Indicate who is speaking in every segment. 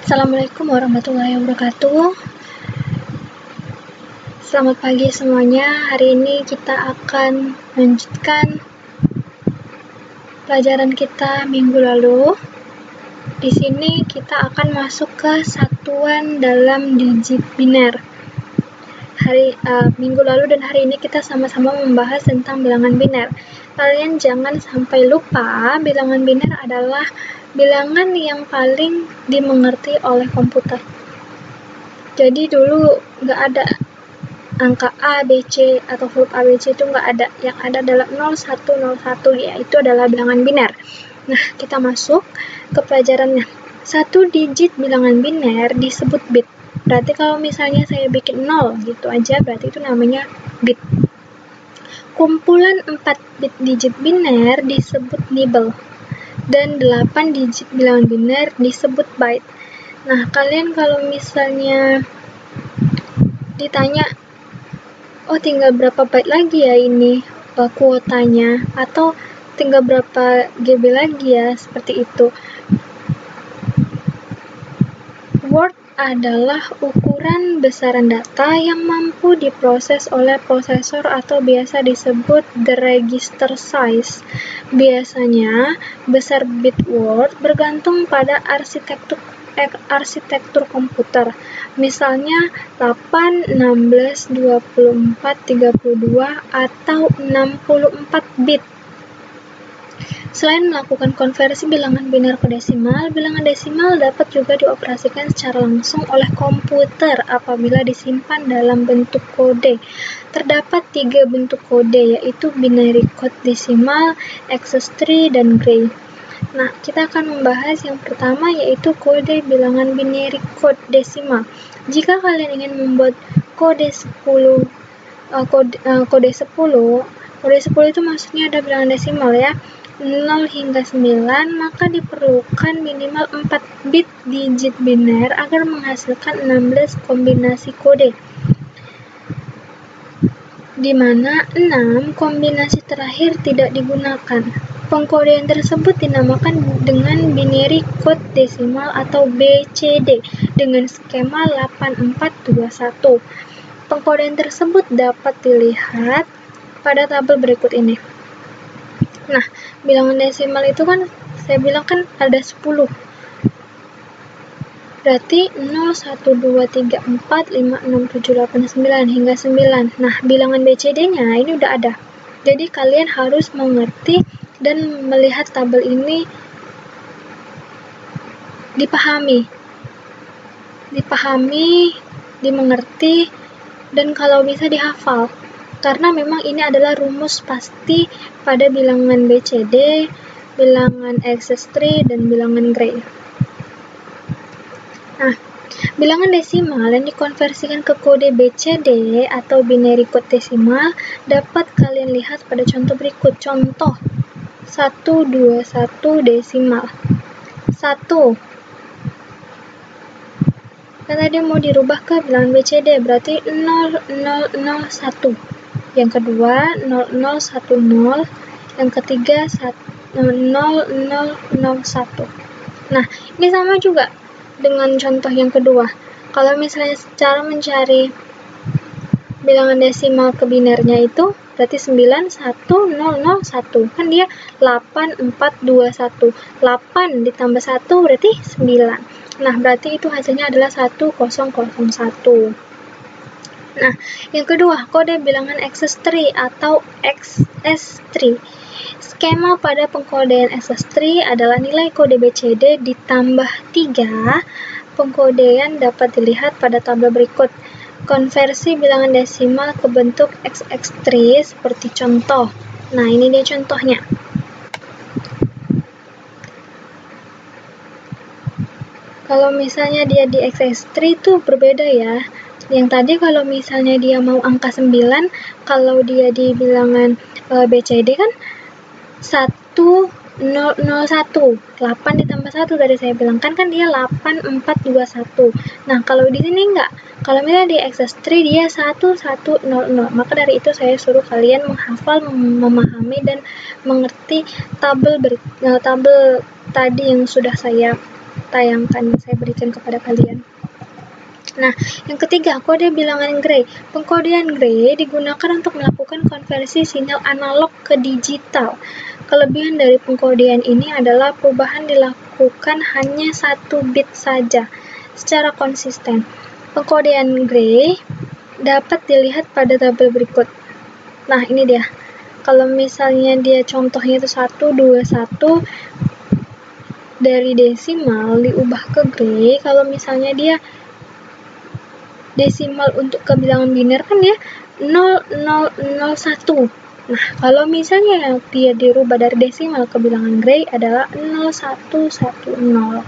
Speaker 1: Assalamualaikum warahmatullahi wabarakatuh. Selamat pagi semuanya. Hari ini kita akan melanjutkan pelajaran kita minggu lalu. Di sini kita akan masuk ke satuan dalam digit biner. Minggu lalu dan hari ini kita sama-sama membahas tentang bilangan biner. Kalian jangan sampai lupa, bilangan biner adalah bilangan yang paling dimengerti oleh komputer. Jadi dulu nggak ada angka A, B, C atau huruf A, B, C itu nggak ada. Yang ada adalah 0101, yaitu adalah bilangan biner. Nah, kita masuk ke pelajarannya. Satu digit bilangan biner disebut bit. Berarti kalau misalnya saya bikin 0 gitu aja, berarti itu namanya bit. Kumpulan 4 bit digit biner disebut nibble. Dan 8 digit bilangan biner disebut byte. Nah, kalian kalau misalnya ditanya, oh tinggal berapa byte lagi ya ini kuotanya, atau tinggal berapa GB lagi ya, seperti itu. Word adalah ukuran besaran data yang mampu diproses oleh prosesor atau biasa disebut the register size. Biasanya, besar bit Word bergantung pada arsitektur komputer. Misalnya 8, 16, 24, 32, atau 64 bit. Selain melakukan konversi bilangan biner ke desimal, bilangan desimal dapat juga dioperasikan secara langsung oleh komputer apabila disimpan dalam bentuk kode. Terdapat 3 bentuk kode, yaitu binary code desimal, excess-tree, dan gray. Nah, kita akan membahas yang pertama, yaitu kode bilangan binary code desimal. Jika kalian ingin membuat kode 10 itu maksudnya ada bilangan desimal ya, 0 hingga 9, maka diperlukan minimal 4 bit digit biner agar menghasilkan 16 kombinasi kode, di mana 6 kombinasi terakhir tidak digunakan. Pengkodean tersebut dinamakan dengan binary code desimal atau BCD dengan skema 8421. Pengkodean tersebut dapat dilihat pada tabel berikut ini. Nah, bilangan desimal itu kan saya bilang kan ada 10. Berarti 0, 1, 2, 3, 4, 5, 6, 7, 8, 9 hingga 9. Nah, bilangan BCD-nya ini udah ada. Jadi kalian harus mengerti dan melihat tabel ini dipahami, dimengerti, dan kalau bisa dihafal. Karena memang ini adalah rumus pasti pada bilangan BCD, bilangan excess-tree, dan bilangan gray. Nah, bilangan desimal yang dikonversikan ke kode BCD atau binary code desimal dapat kalian lihat pada contoh berikut. Contoh 121 desimal 1. Kan tadi mau dirubah ke bilangan BCD, berarti 0001. Yang kedua 0010, yang ketiga 0001. Nah, ini sama juga dengan contoh yang kedua. Kalau misalnya cara mencari bilangan desimal ke binernya itu berarti 91001. Kan dia 8421. 8 ditambah 1 berarti 9. Nah, berarti itu hasilnya adalah 1001. Nah, yang kedua, kode bilangan excess-tree atau XS3. Skema pada pengkodean excess-tree adalah nilai kode BCD ditambah 3. Pengkodean dapat dilihat pada tabel berikut. Konversi bilangan desimal ke bentuk XX3 seperti contoh. Nah, ini dia contohnya. Kalau misalnya dia di XX3 itu berbeda ya. Yang tadi kalau misalnya dia mau angka 9, kalau dia di bilangan BCD kan 1001. 8 ditambah 1 tadi saya bilang kan dia 8421. Nah, kalau di sini enggak. Kalau misalnya di excess-tree dia 1100. Maka dari itu saya suruh kalian menghafal, memahami dan mengerti tabel tadi yang sudah saya tayangkan, saya berikan kepada kalian. Nah, yang ketiga, kode bilangan Gray. Pengkodean Gray digunakan untuk melakukan konversi sinyal analog ke digital. Kelebihan dari pengkodean ini adalah perubahan dilakukan hanya 1 bit saja secara konsisten. Pengkodean Gray dapat dilihat pada tabel berikut. Nah, ini dia. Kalau misalnya dia contohnya itu 121 dari desimal diubah ke Gray, kalau misalnya dia desimal untuk ke bilangan biner kan dia 0001. Nah, kalau misalnya dia dirubah dari desimal ke bilangan Gray adalah 0110.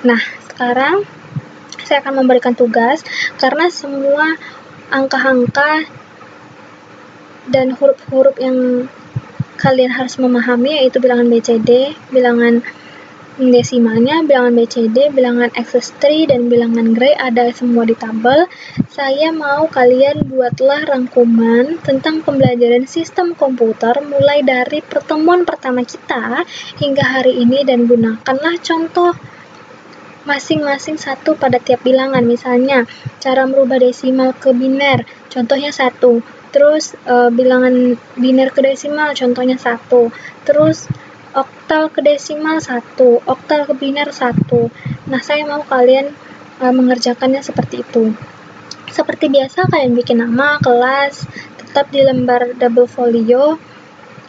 Speaker 1: Nah, sekarang saya akan memberikan tugas, karena semua angka-angka dan huruf-huruf yang kalian harus memahami yaitu bilangan BCD, bilangan desimalnya, bilangan BCD, bilangan excess-tree, dan bilangan Gray ada semua di tabel. Saya mau kalian buatlah rangkuman tentang pembelajaran sistem komputer mulai dari pertemuan pertama kita hingga hari ini, dan gunakanlah contoh masing-masing satu pada tiap bilangan. Misalnya, cara merubah desimal ke biner, contohnya 1. Terus bilangan biner ke desimal, contohnya 1. Terus oktal ke desimal 1, oktal ke biner 1. Nah, saya mau kalian mengerjakannya seperti itu. Seperti biasa, kalian bikin nama, kelas, tetap di lembar double folio,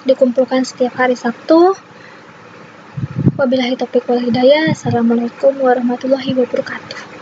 Speaker 1: dikumpulkan setiap hari Sabtu. Wabillahi taufiq wal hidayah. Assalamualaikum warahmatullahi wabarakatuh.